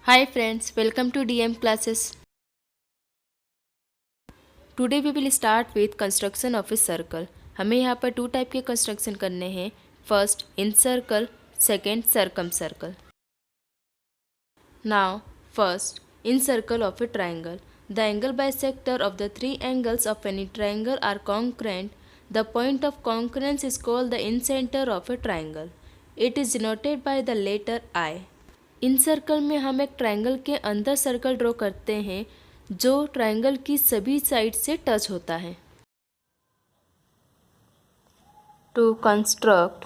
Hi friends, welcome to DM classes. Today we will start with construction of a circle. हमें यहाँ पर to type के construction करने हैं. First in circle, second circum circle. Now, first in circle of a triangle. The angle bisector of the three angles of any triangle are congruent. The point of congruence is called the incenter of a triangle. It is denoted by the letter I. In circle में हम एक triangle के अंदर circle draw करते हैं जो triangle की सभी साइड से टच होता है. To construct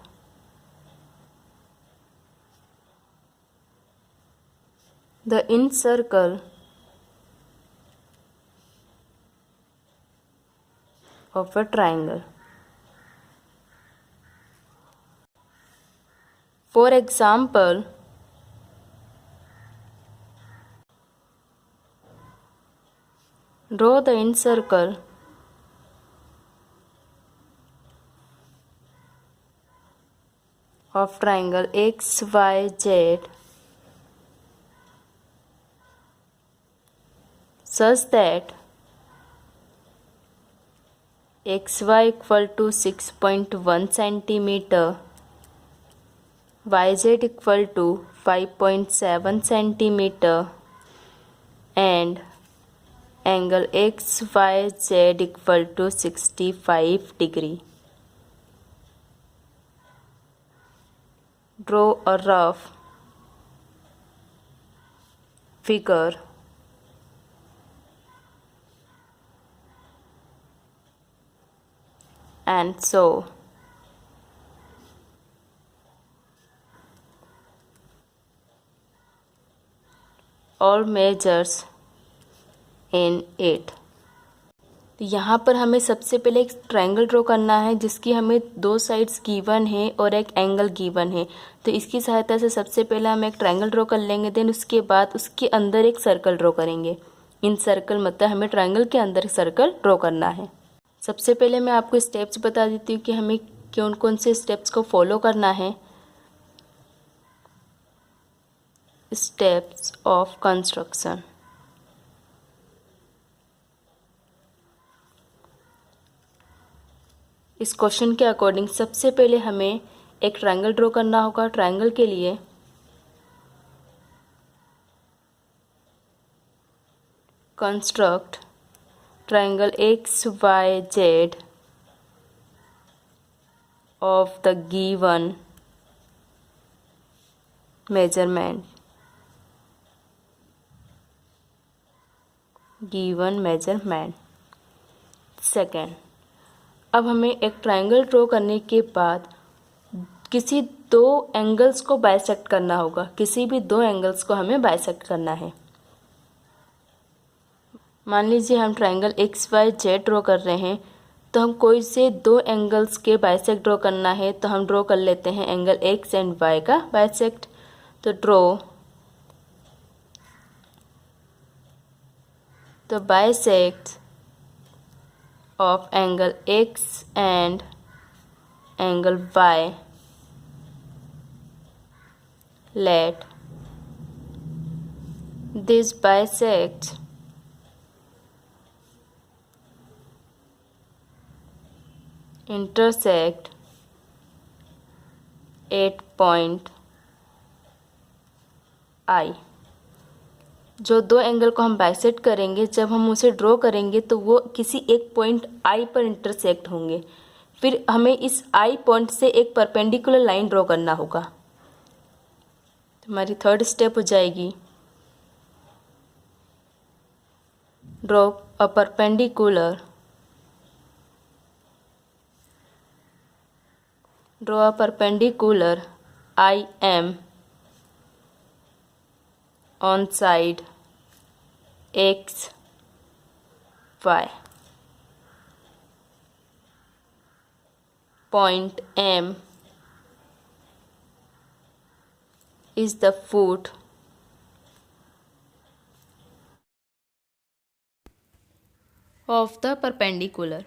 the incircle of a triangle. For example, draw the incircle of triangle XYZ such that XY equal to 6.1 centimeter, YZ equal to 5.7 centimeter and angle XYZ equal to 65 degree. Draw a rough figure and so all measures in it. तो यहाँ पर हमें सबसे पहले एक triangle draw करना है जिसकी हमें दो साइड्स गिवन है और एक एंगल गिवन है. तो इसकी सहायता से सबसे पहले हम एक ट्रायंगल ड्रॉ कर लेंगे. देन उसके बाद उसके अंदर एक सर्कल ड्रॉ करेंगे. इन सर्कल मतलब हमें ट्रायंगल के अंदर सर्कल ड्रॉ करना है. सबसे पहले मैं आपको स्टेप्स बता देती हूँ कि हमें कौन कौन से स्टेप्स को फॉलो करना है. Steps of construction. इस क्वेश्चन के अकॉर्डिंग सबसे पहले हमें एक ट्रायंगल ड्रॉ करना होगा. ट्रायंगल के लिए construct triangle XYZ of the given measurement. Second, अब हमें एक ट्रायंगल ड्रॉ करने के बाद किसी दो एंगल्स को बाइसेक्ट करना होगा. किसी भी दो एंगल्स को हमें बाइसेक्ट करना है. मान लीजिए हम ट्रायंगल XYZ ड्रॉ कर रहे हैं तो हम कोई से दो एंगल्स के बाइसेक्ट ड्रॉ करना है. तो हम ड्रॉ कर लेते हैं एंगल X एंड Y का बाइसेक्ट. तो draw the bisect of angle X and angle Y. Let this bisect intersect at point I. जो दो एंगल को हम बाइसेक्ट करेंगे जब हम उसे ड्रॉ करेंगे तो वो किसी एक पॉइंट आई पर इंटरसेक्ट होंगे. फिर हमें इस आई पॉइंट से एक परपेंडिकुलर लाइन ड्रॉ करना होगा. तो हमारी थर्ड स्टेप हो जाएगी draw a perpendicular I am on side X, Y. Point M is the foot of the perpendicular.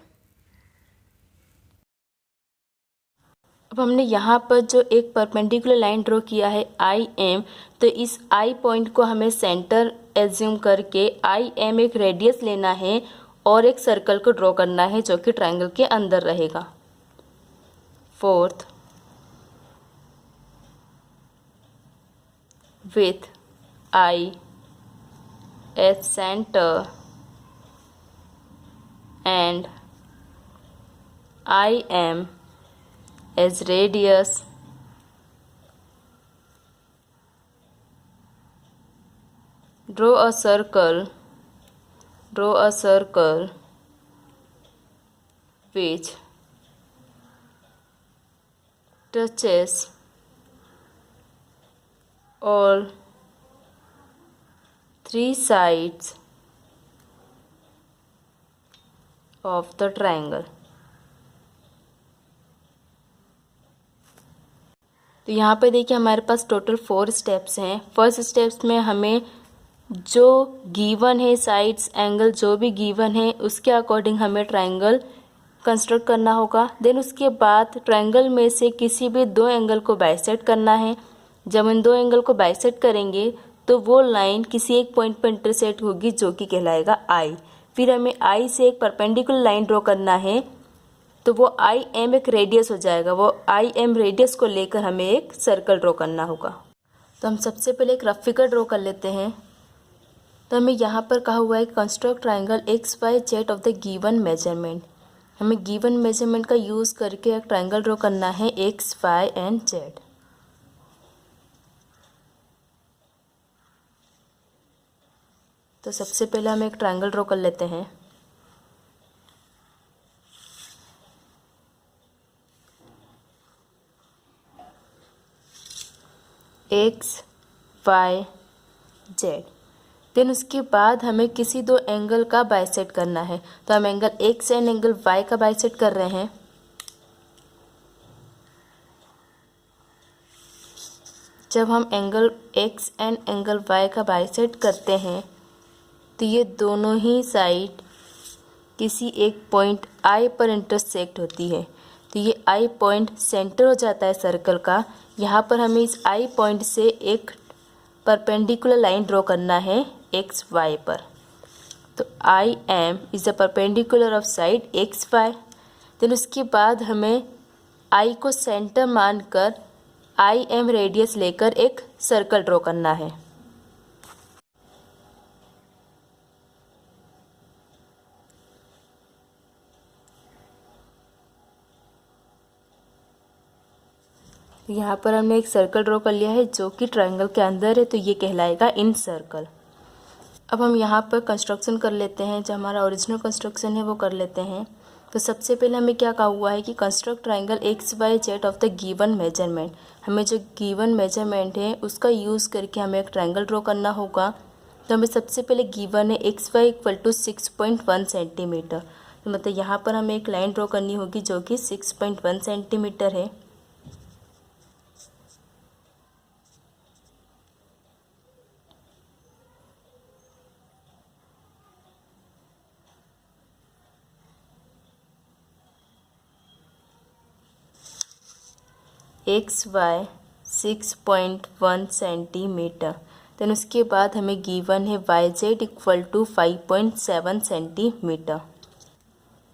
अब हमने यहाँ पर जो एक परपेंडिकुलर लाइन ड्रॉ किया है आई एम, तो इस आई पॉइंट को हमें सेंटर एज्यूम करके आई एम एक रेडियस लेना है और एक सर्कल को ड्रॉ करना है जो कि ट्रायंगल के अंदर रहेगा। Fourth, with I as centre and I am as radius, draw a circle which touches all three sides of the triangle। तो यहाँ पे देखिए हमारे पास टोटल 4 स्टेप्स हैं। फर्स्ट स्टेप्स में हमें जो गिवन है साइड्स एंगल जो भी गिवन है उसके अकॉर्डिंग हमें ट्रायंगल कंस्ट्रक्ट करना होगा। देन उसके बाद ट्रायंगल में से किसी भी 2 एंगल को बाइसेक्ट करना है। जब इन 2 एंगल को बाइसेक्ट करेंगे तो वो लाइन किसी एक पॉइंट पर इंटरसेक्ट होगी जो कि कहलाएगा आई। फिर हमें आई से एक परपेंडिकुलर लाइन ड्रॉ करना है तो वो आई एम एक रेडियस हो जाएगा। वो आई एम रेडियस को लेकर हमें एक सर्कल ड्रॉ करना होगा। तो हम सबसे पहले एक रफ फिगर ड्रॉ कर लेते हैं। तो हमें यहाँ पर कहा हुआ है construct triangle X Y Z of the given measurement. हमें गिवन मेजरमेंट का यूज़ करके एक ट्रायंगल ड्रॉ करना है एक्स वाई एंड जेड। तो सबसे पहले हम एक ट्रायंगल ड्रॉ कर लेते हैं। X Y Z. देन उसके बाद हमें किसी 2 एंगल का बाइसेक्ट करना है। तो हम angle X and angle Y का बाइसेक्ट कर रहे हैं। जब हम angle X and angle Y का बाइसेक्ट करते हैं तो ये दोनों ही साइड किसी एक पॉइंट आई पर इंटरसेक्ट होती है। तो ये आई पॉइंट सेंटर हो जाता है सर्कल का। यहाँ पर हमें इस आई पॉइंट से एक परपेंडिकुलर लाइन ड्रॉ करना है एक्स वाई पर। तो I M is the perpendicular of side X Y. Then उसके बाद हमें आई को सेंटर मानकर आई एम रेडियस लेकर एक सर्कल ड्रॉ करना है। यहाँ पर हमने एक सर्कल ड्रॉ कर लिया है जो कि ट्रायंगल के अंदर है, तो ये कहलाएगा इन सर्कल। अब हम यहाँ पर कंस्ट्रक्शन कर लेते हैं, जो हमारा ओरिजिनल कंस्ट्रक्शन है वो कर लेते हैं। तो सबसे पहले हमें क्या कहा हुआ है कि construct triangle X Y Z of the given measurement. हमें जो गिवन मेजरमेंट है उसका यूज़ करके हमें एक ट्रायंगल ड्रॉ करना होगा। तो हमें सबसे पहले गिवन है X Y equal to 6.1 centimetre. तो मतलब यहाँ पर हमें एक लाइन ड्रॉ करनी होगी जो कि 6.1 सेंटीमीटर है। X Y 6.1 centimetre. देन उसके बाद हमें गिवन है Y Z equal to 5.7 centimetre.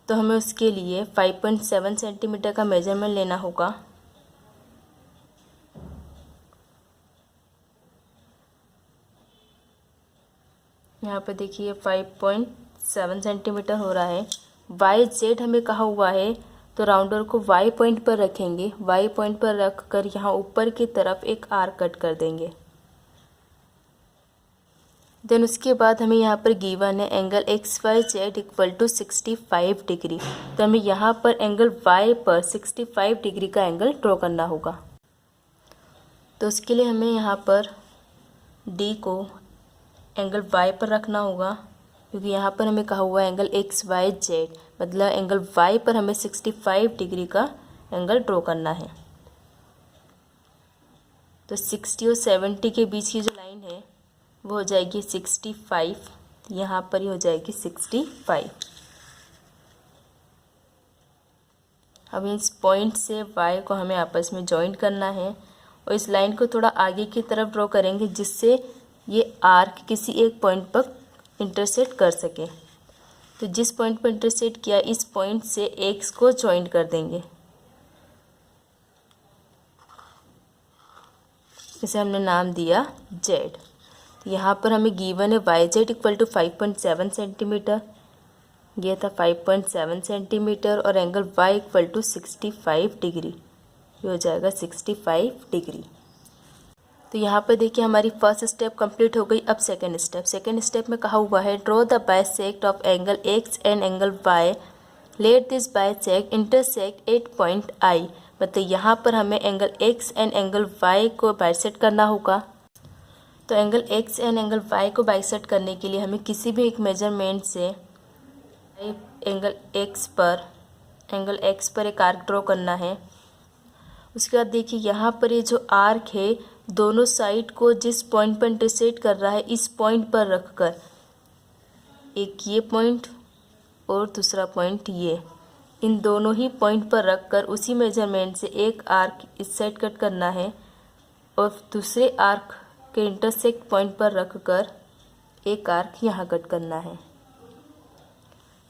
तो हमें उसके लिए 5.7 सेंटीमीटर का मेजरमेंट लेना होगा। यहाँ पर देखिए 5.7 सेंटीमीटर हो रहा है। वाई जेड हमें कहा हुआ है तो राउंडर को वाई पॉइंट पर रखेंगे। वाई पॉइंट पर रख कर यहाँ ऊपर की तरफ एक आर्क कट कर देंगे। देन उसके बाद हमें यहाँ पर गिवन है angle X Y Z equal to 65 degree. तो हमें यहाँ पर एंगल वाई पर 65 डिग्री का एंगल ड्रॉ करना होगा। तो उसके लिए हमें यहाँ पर डी को एंगल वाई पर रखना होगा, क्योंकि यहाँ पर हमें कहा हुआ है एंगल एक्स वाई जेड, मतलब एंगल वाई पर हमें 65 डिग्री का एंगल ड्रॉ करना है। तो 60 और 70 के बीच की जो लाइन है वो हो जाएगी 65, यहाँ पर ही हो जाएगी 65। अब इस पॉइंट से y को हमें आपस में जॉइन करना है और इस लाइन को थोड़ा आगे की तरफ ड्रॉ करेंगे जिससे ये आर्क किसी एक पॉइंट पर इंटरसेक्ट कर सके। तो जिस पॉइंट पर इंटरसेक्ट किया इस पॉइंट से x को जॉइन कर देंगे। इसे हमने नाम दिया z। यहाँ पर हमें गिवन है YZ इक्वल टू 5.7 सेंटीमीटर, ये था 5.7 सेंटीमीटर, और angle y equal to 65 degree, ये हो जाएगा 65 डिग्री। तो यहाँ पर देखिए हमारी फर्स्ट स्टेप कंप्लीट हो गई। अब सेकंड स्टेप में कहा हुआ है draw the bisect of angle x and angle y, let this bisect intersect at point I। मतलब यहाँ पर हमें angle x and angle y को बाइसेक्ट करना होगा। तो angle x and angle y को बाइसेक्ट करने के लिए हमें किसी भी एक मेजरमेंट से एंगल x पर एक आर्क ड्रॉ करना है। उसके बाद देखिए यहाँ पर ये जो आर्क है दोनों साइड को जिस पॉइंट पर इंटरसेक्ट कर रहा है इस पॉइंट पर रखकर, एक ये पॉइंट और दूसरा पॉइंट ये, इन दोनों ही पॉइंट पर रखकर उसी मेजरमेंट से एक आर्क इस साइड कट करना है और दूसरे आर्क के इंटरसेक्ट पॉइंट पर रखकर एक आर्क यहाँ कट करना है।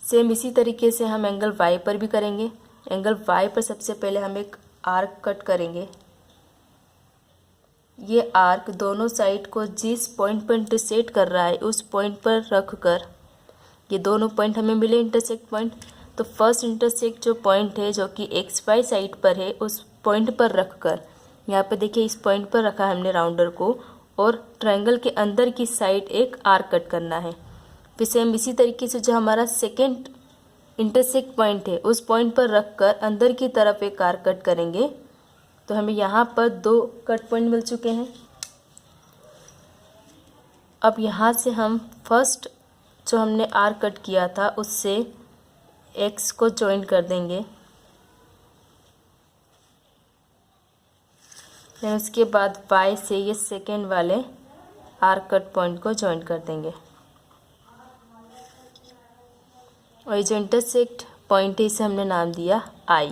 सेम इसी तरीके से हम एंगल y पर भी करेंगे। एंगल y पर सबसे पहले हम एक आर्क कट करेंगे। ये आर्क दोनों साइड को जिस पॉइंट पर इंटरसेक्ट कर रहा है उस पॉइंट पर रखकर, ये दोनों पॉइंट हमें मिले इंटरसेक्ट पॉइंट, तो फर्स्ट इंटरसेक्ट जो पॉइंट है जो कि XY साइड पर है उस पॉइंट पर रखकर, यहाँ पे देखिए इस पॉइंट पर रखा हमने राउंडर को, और ट्रायंगल के अंदर की साइड एक आर्क कट करना है। फिर सेम इसी तरीके से जो हमारा सेकेंड इंटरसेक्ट पॉइंट है उस पॉइंट पर रखकर अंदर की तरफ एक आर्क कट करेंगे। तो हमें यहाँ पर 2 कट पॉइंट मिल चुके हैं। अब यहाँ से हम फर्स्ट जो हमने आर्क कट किया था उससे x को जॉइन कर देंगे, फिर उसके बाद y से ये सेकेंड वाले आर्क कट पॉइंट को जॉइन कर देंगे। और ये जो इंटरसेक्ट पॉइंट है इसे हमने नाम दिया I।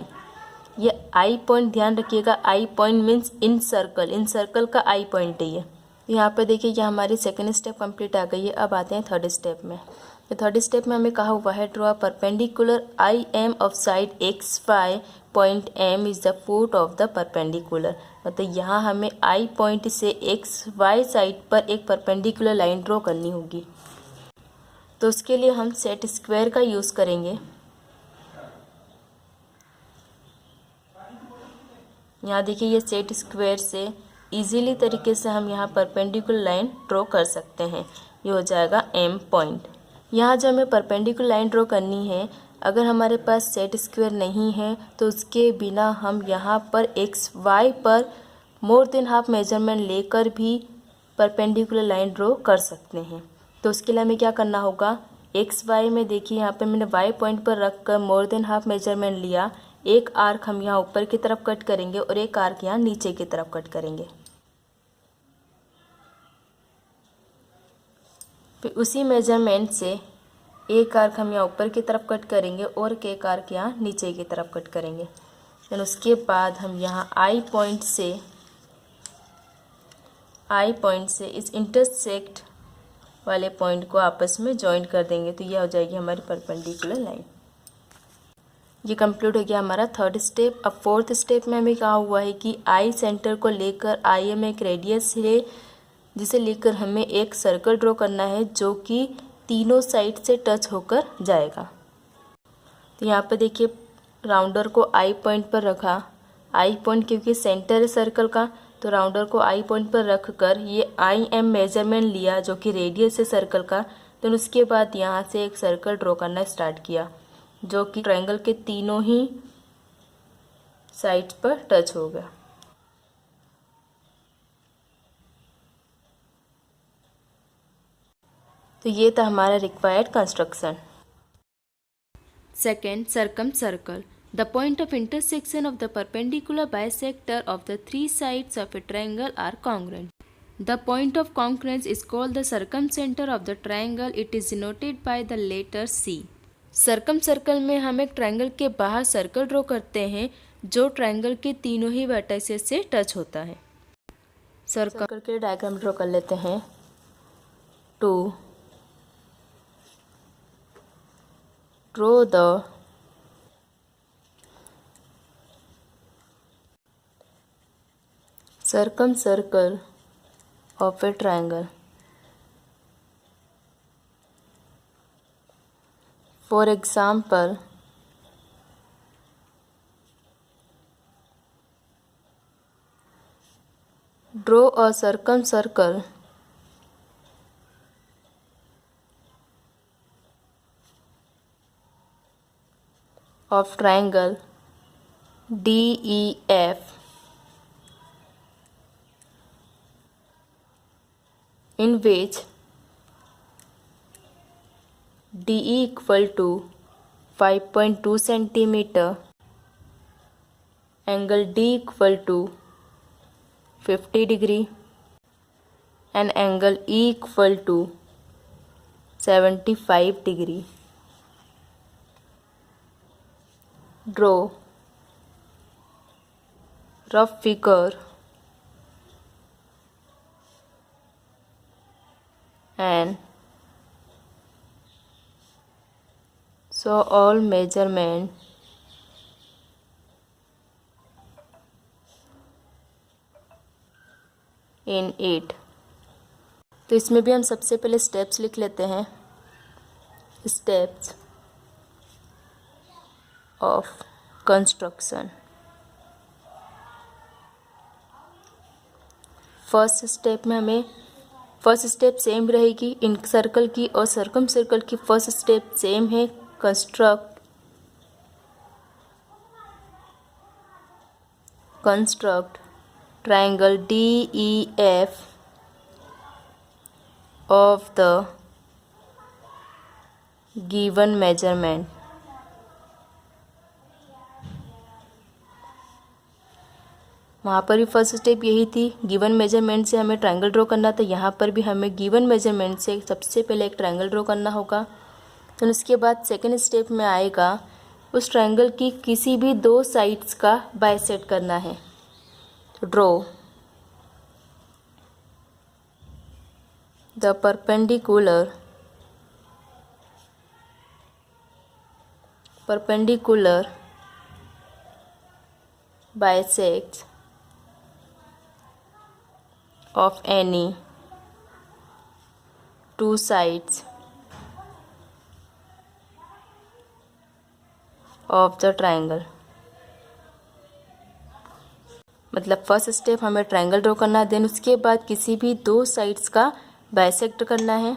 ये I पॉइंट ध्यान रखिएगा, I point means in circle का I पॉइंट है ये। यहाँ पे देखिए ये हमारी सेकेंड स्टेप कंप्लीट आ गई है। अब आते हैं थर्ड स्टेप में। तो थर्ड स्टेप में हमें कहा हुआ है draw perpendicular IM of side XY, point M is the foot of the perpendicular. मतलब यहाँ हमें I पॉइंट से XY साइड पर एक परपेंडिकुलर लाइन ड्रॉ करनी होगी। तो उसके लिए हम सेट स्क्वायर का यूज़ करेंगे। यहाँ देखिए ये सेट स्क्वायर से इजीली तरीके से हम यहाँ परपेंडिकुलर लाइन ड्रॉ कर सकते हैं। ये हो जाएगा M पॉइंट। यहाँ जो हमें परपेंडिकुलर लाइन ड्रॉ करनी है, अगर हमारे पास सेट स्क्वायर नहीं है तो उसके बिना हम यहाँ पर XY पर मोर देन हाफ मेजरमेंट लेकर भी परपेंडिकुलर लाइन ड्रॉ कर सकते हैं। तो उसके लिए हमें क्या करना होगा, XY में देखिए यहाँ पे मैंने Y पॉइंट पर रख कर मोर देन हाफ मेजरमेंट लिया। एक आर्क हम यहाँ ऊपर की तरफ कट करेंगे और एक आर्क यहाँ नीचे की तरफ कट करेंगे। फिर उसी मेजरमेंट से एक आर्क हम यहाँ ऊपर की तरफ कट करेंगे और एक आर्क यहाँ नीचे की तरफ कट करेंगे। फिर उसके बाद हम यहाँ I पॉइंट से इस इंटरसेक्ट वाले पॉइंट को आपस में जॉइन कर देंगे। तो यह हो जाएगी हमारी परपेंडिकुलर लाइन। ये कंप्लीट हो गया हमारा थर्ड स्टेप। अब फोर्थ स्टेप में हमें कहा हुआ है कि I सेंटर को लेकर IM एक रेडियस है जिसे लेकर हमें एक सर्कल ड्रॉ करना है जो कि तीनों साइड से टच होकर जाएगा। तो यहाँ पर देखिए राउंडर को I पॉइंट पर रखा। I पॉइंट क्योंकि सेंटर है सर्कल का, तो राउंडर को I पॉइंट पर रखकर ये IM मेजरमेंट लिया जो कि रेडियस है सर्कल का। तो उसके बाद यहाँ से एक सर्कल ड्रॉ करना स्टार्ट किया जो कि ट्रायंगल के तीनों ही साइड्स पर टच हो गया। तो ये था हमारा required construction. Second, circum circle. The point of intersection of the perpendicular bisector of the three sides of a triangle are congruent. The point of congruence is called the circumcenter of the triangle. It is denoted by the letter C. Circum circle में हम एक triangle के बाहर circle draw करते हैं जो triangle के तीनों ही वर्टिसेस से टच होता है। सर्कल के डायग्राम ड्रॉ कर लेते हैं। To draw the circumcircle of a triangle. For example, draw a circumcircle of triangle DEF in which DE equal to 5.2 centimeter, angle D equal to 50 degree and angle E equal to 75 degree. Draw rough figure and show all measurement in it। तो इसमें भी हम सबसे पहले steps लिख लेते हैं। Steps of construction. First step में हमें फर्स्ट स्टेप सेम रहेगी इन सर्कल की और सर्कम सर्कल की फर्स्ट स्टेप सेम है। Construct triangle DEF of the given measurement। वहाँ पर भी फर्स्ट स्टेप यही थी, गिवन मेजरमेंट से हमें ट्रायंगल ड्रॉ करना था। यहाँ पर भी हमें गिवन मेजरमेंट से सबसे पहले एक ट्रायंगल ड्रॉ करना होगा। तो उसके बाद सेकेंड स्टेप में आएगा उस ट्रायंगल की किसी भी दो साइड्स का बाइसेक्ट करना है। तो draw the perpendicular bisects of any two sides of the triangle। मतलब फर्स्ट स्टेप हमें ट्रायंगल ड्रॉ करना है, देन उसके बाद किसी भी दो साइड्स का बाइसेक्ट करना है।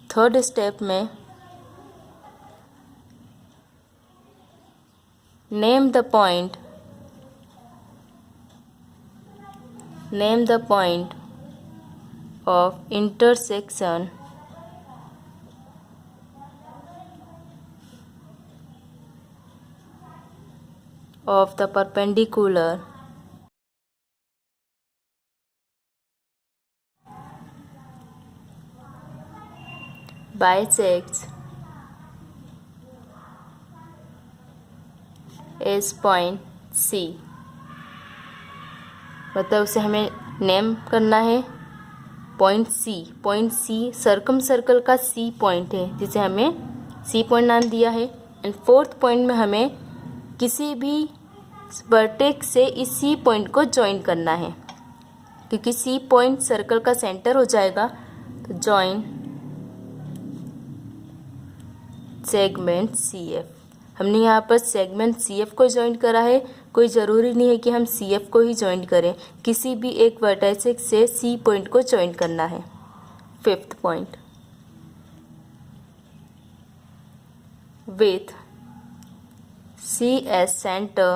थर्ड स्टेप में name the point of intersection of the perpendicular bisects is point C। मतलब उसे हमें नेम करना है पॉइंट सी सर्कम सर्कल का सी पॉइंट है जिसे हमें सी पॉइंट नाम दिया है। एंड फोर्थ पॉइंट में हमें किसी भी वर्टेक्स से इस सी पॉइंट को ज्वाइन करना है, क्योंकि सी पॉइंट सर्कल का सेंटर हो जाएगा। तो ज्वाइन सेगमेंट CF। हमने यहाँ पर सेगमेंट CF को ज्वाइन करा है। कोई ज़रूरी नहीं है कि हम CF को ही ज्वाइन करें, किसी भी एक वर्टेक्स से सी पॉइंट को ज्वाइन करना है। Fifth point with C as center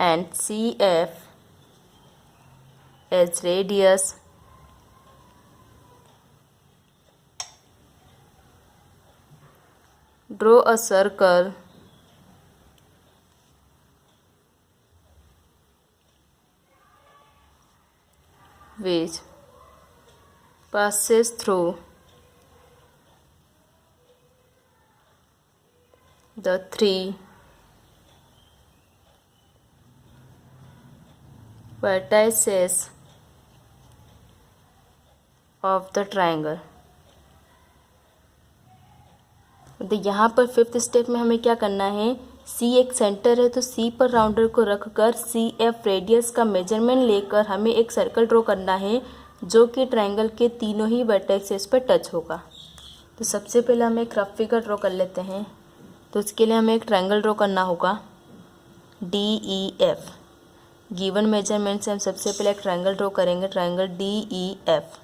and CF as radius, draw a circle which passes through the three vertices of the triangle। तो यहाँ पर फिफ्थ स्टेप में हमें क्या करना है, सी एक सेंटर है तो सी पर राउंडर को रखकर सी एफ रेडियस का मेजरमेंट लेकर हमें एक सर्कल ड्रॉ करना है जो कि ट्रायंगल के तीनों ही वर्टेक्सेस पर टच होगा। तो सबसे पहले हम एक रफ फिगर ड्रॉ कर लेते हैं। तो उसके लिए हमें एक ट्रायंगल ड्रॉ करना होगा D E F. Given measurement से हम सबसे पहले एक ट्रायंगल ड्रॉ करेंगे, triangle D E F.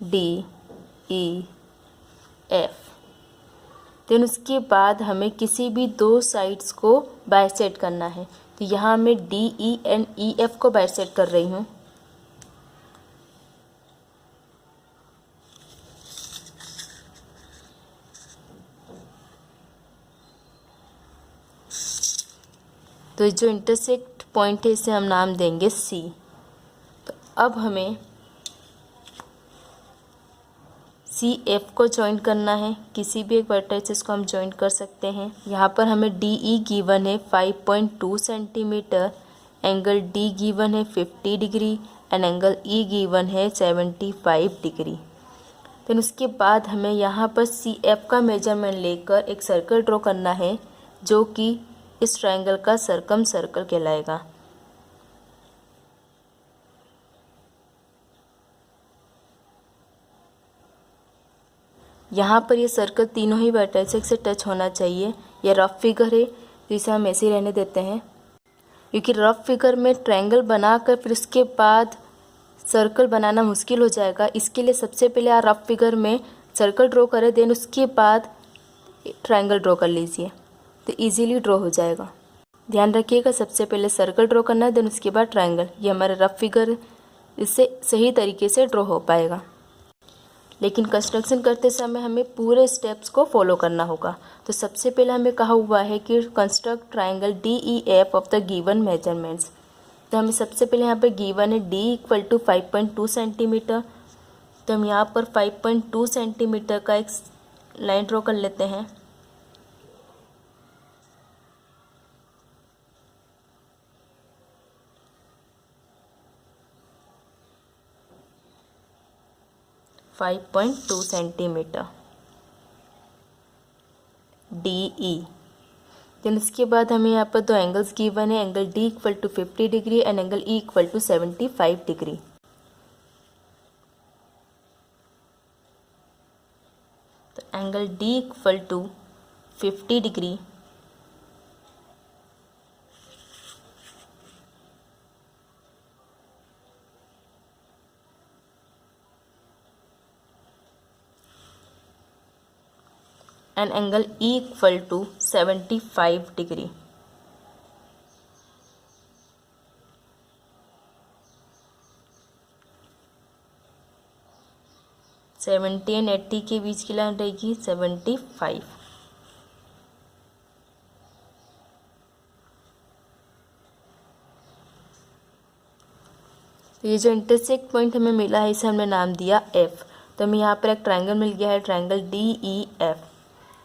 D E F. Then उसके बाद हमें किसी भी दो साइड्स को बाइसेक्ट करना है। तो यहाँ मैं D E and E F को बाइसेक्ट कर रही हूँ। तो जो इंटरसेक्ट पॉइंट है इसे हम नाम देंगे सी। तो अब हमें सी एफ को ज्वाइन करना है, किसी भी एक वर्टेक्स को हम ज्वाइन कर सकते हैं। यहाँ पर हमें डी ई गिवन है 5.2 सेंटीमीटर, एंगल डी गिवन है 50 degree and angle E given है 75 डिग्री। फिर उसके बाद हमें यहाँ पर सी एफ का मेजरमेंट लेकर एक सर्कल ड्रॉ करना है जो कि इस ट्रायंगल का सर्कम सर्कल कहलाएगा। यहाँ पर ये सर्कल तीनों ही वर्टेक्स से टच होना चाहिए। यह रफ फिगर है तो इसे हम ऐसे ही रहने देते हैं, क्योंकि रफ फिगर में ट्रायंगल बनाकर फिर उसके बाद सर्कल बनाना मुश्किल हो जाएगा। इसके लिए सबसे पहले आप रफ फिगर में सर्कल ड्रॉ करें, देन उसके बाद ट्रायंगल ड्रॉ कर लीजिए तो इजीली ड्रॉ हो जाएगा। ध्यान रखिएगा, सबसे पहले सर्कल ड्रॉ करना है, देन उसके बाद ट्रायंगल। ये हमारा रफ फिगर इससे सही तरीके से ड्रॉ हो पाएगा। लेकिन कंस्ट्रक्शन करते समय हमें पूरे स्टेप्स को फॉलो करना होगा। तो सबसे पहले हमें कहा हुआ है कि construct triangle D E F of the given measurements. तो हमें सबसे पहले यहाँ पे गिवन है डी इक्वल टू 5.2 सेंटीमीटर। तो हम यहाँ पर 5.2 सेंटीमीटर का एक लाइन ड्रॉ कर लेते हैं। .2 सेंटीमीटर डी ई। देन उसके बाद हमें यहाँ पर दो एंगल्स गिवन है, angle D equal to 50 degree and angle E equal to 75 degree. तो angle D equal to 50 degree and angle E equal to 75 degree. Seventy and 80 के बीच की लाइन रहेगी 75। तो ये जो इंटरसेक्ट पॉइंट हमें मिला है इसे हमने नाम दिया F। तो हमें यहाँ पर एक ट्रायंगल मिल गया है, ट्रायंगल डी ई एफ,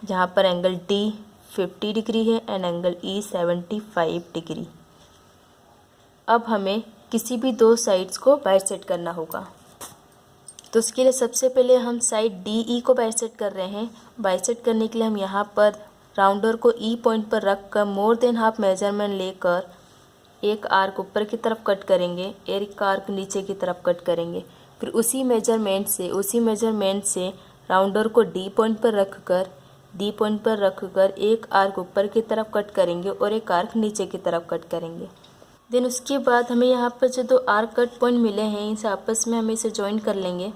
जहाँ पर एंगल D 50 डिग्री है एंड एंगल E 75 डिग्री। अब हमें किसी भी दो साइड्स को बाइसेक्ट करना होगा। तो उसके लिए सबसे पहले हम साइड DE को बाइसेक्ट कर रहे हैं। बाइसेक्ट करने के लिए हम यहाँ पर राउंडर को E पॉइंट पर रख कर मोर देन हाफ मेजरमेंट लेकर एक आर्क ऊपर की तरफ कट करेंगे, एक आर्क नीचे की तरफ कट करेंगे। फिर उसी मेजरमेंट से राउंडर को D पॉइंट पर रखकर एक आर्क ऊपर की तरफ कट करेंगे और एक आर्क नीचे की तरफ कट करेंगे। देन उसके बाद हमें यहाँ पर जो दो आर्क कट पॉइंट मिले हैं इसे आपस में हम इसे ज्वाइन कर लेंगे।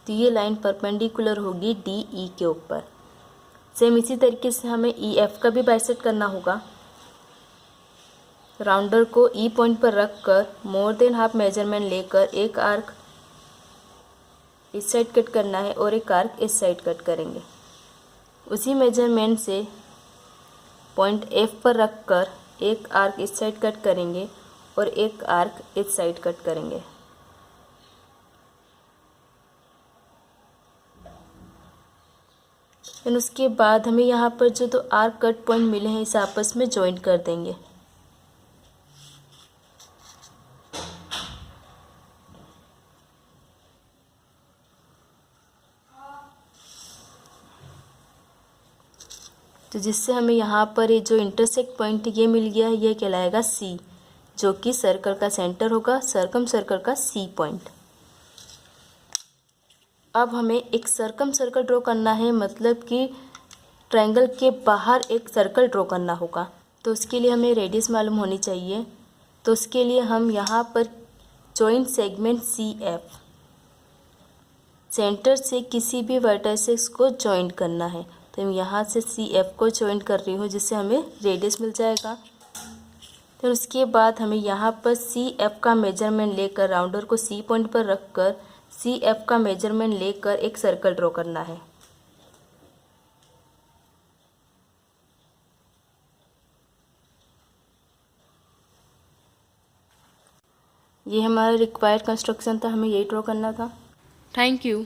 तो ये लाइन परपेंडिकुलर होगी DE के ऊपर। सेम इसी तरीके से हमें EF का भी बाइसेक्ट करना होगा। राउंडर को E पॉइंट पर रखकर मोर देन हाफ मेजरमेंट लेकर एक आर्क इस साइड कट करना है और एक आर्क इस साइड कट करेंगे। उसी मेजरमेंट से पॉइंट F पर रखकर एक आर्क इस साइड कट करेंगे और एक आर्क इस साइड कट करेंगे। फिर उसके बाद हमें यहाँ पर जो दो आर्क कट पॉइंट मिले हैं इसे आपस में जॉइन कर देंगे। तो जिससे हमें यहाँ पर ये जो इंटरसेक्ट पॉइंट ये मिल गया है, ये कहलाएगा C, जो कि सर्कल का सेंटर होगा, सर्कम सर्कल का C पॉइंट। अब हमें एक सर्कम सर्कल ड्रॉ करना है, मतलब कि ट्रायंगल के बाहर एक सर्कल ड्रॉ करना होगा। तो उसके लिए हमें रेडियस मालूम होनी चाहिए। तो उसके लिए हम यहाँ पर जॉइंट सेगमेंट CF, सेंटर से किसी भी वर्टिसेस को जॉइन करना है। तो हम यहाँ से CF को जॉइन कर रही हूँ, जिससे हमें रेडियस मिल जाएगा। फिर उसके बाद हमें यहाँ पर CF का मेजरमेंट लेकर, राउंडर को C पॉइंट पर रखकर CF का मेजरमेंट लेकर एक सर्कल ड्रॉ करना है। ये हमारा रिक्वायर्ड कंस्ट्रक्शन था, हमें यही ड्रॉ करना था। Thank you.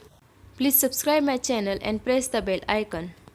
Please subscribe my channel and press the bell icon.